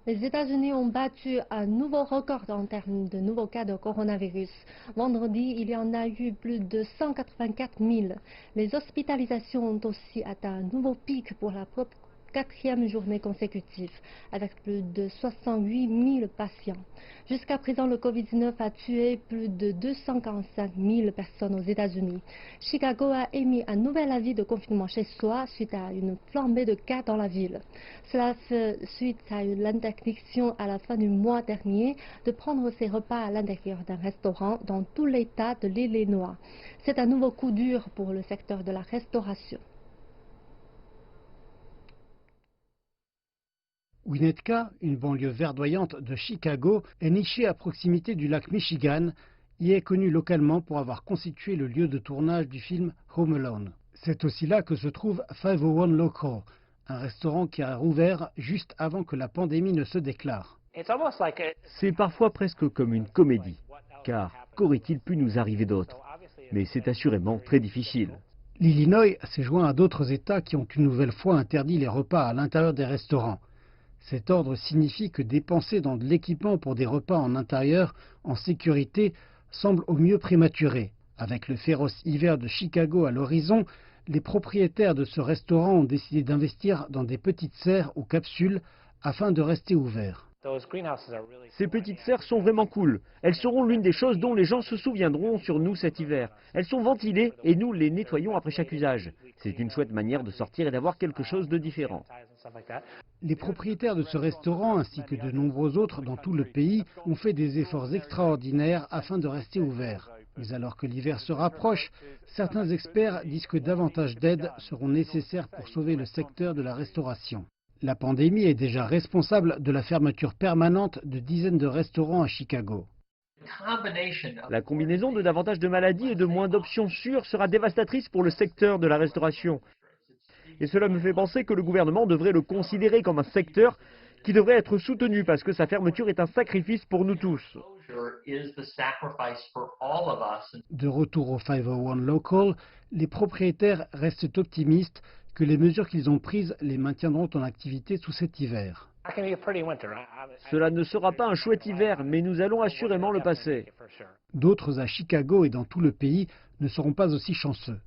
Les États-Unis ont battu un nouveau record en termes de nouveaux cas de coronavirus. Vendredi, il y en a eu plus de 184 000. Les hospitalisations ont aussi atteint un nouveau pic pour la quatrième journée consécutive, avec plus de 68 000 patients. Jusqu'à présent, le Covid-19 a tué plus de 245 000 personnes aux États-Unis. Chicago a émis un nouvel avis de confinement chez soi suite à une flambée de cas dans la ville. Cela fait suite à l'interdiction à la fin du mois dernier de prendre ses repas à l'intérieur d'un restaurant dans tout l'État de l'Illinois. C'est un nouveau coup dur pour le secteur de la restauration. Winnetka, une banlieue verdoyante de Chicago, est nichée à proximité du lac Michigan et est connue localement pour avoir constitué le lieu de tournage du film Home Alone. C'est aussi là que se trouve 501 Local, un restaurant qui a rouvert juste avant que la pandémie ne se déclare. C'est parfois presque comme une comédie, car qu'aurait-il pu nous arriver d'autre? Mais c'est assurément très difficile. L'Illinois s'est joint à d'autres États qui ont une nouvelle fois interdit les repas à l'intérieur des restaurants. Cet ordre signifie que dépenser dans de l'équipement pour des repas en intérieur, en sécurité, semble au mieux prématuré. Avec le féroce hiver de Chicago à l'horizon, les propriétaires de ce restaurant ont décidé d'investir dans des petites serres ou capsules afin de rester ouverts. Ces petites serres sont vraiment cool. Elles seront l'une des choses dont les gens se souviendront sur nous cet hiver. Elles sont ventilées et nous les nettoyons après chaque usage. C'est une chouette manière de sortir et d'avoir quelque chose de différent. Les propriétaires de ce restaurant ainsi que de nombreux autres dans tout le pays ont fait des efforts extraordinaires afin de rester ouverts. Mais alors que l'hiver se rapproche, certains experts disent que davantage d'aides seront nécessaires pour sauver le secteur de la restauration. La pandémie est déjà responsable de la fermeture permanente de dizaines de restaurants à Chicago. La combinaison de davantage de maladies et de moins d'options sûres sera dévastatrice pour le secteur de la restauration. Et cela me fait penser que le gouvernement devrait le considérer comme un secteur qui devrait être soutenu parce que sa fermeture est un sacrifice pour nous tous. De retour au 501 Local, les propriétaires restent optimistes que les mesures qu'ils ont prises les maintiendront en activité sous cet hiver. Cela ne sera pas un chouette hiver, mais nous allons assurément le passer. D'autres à Chicago et dans tout le pays ne seront pas aussi chanceux.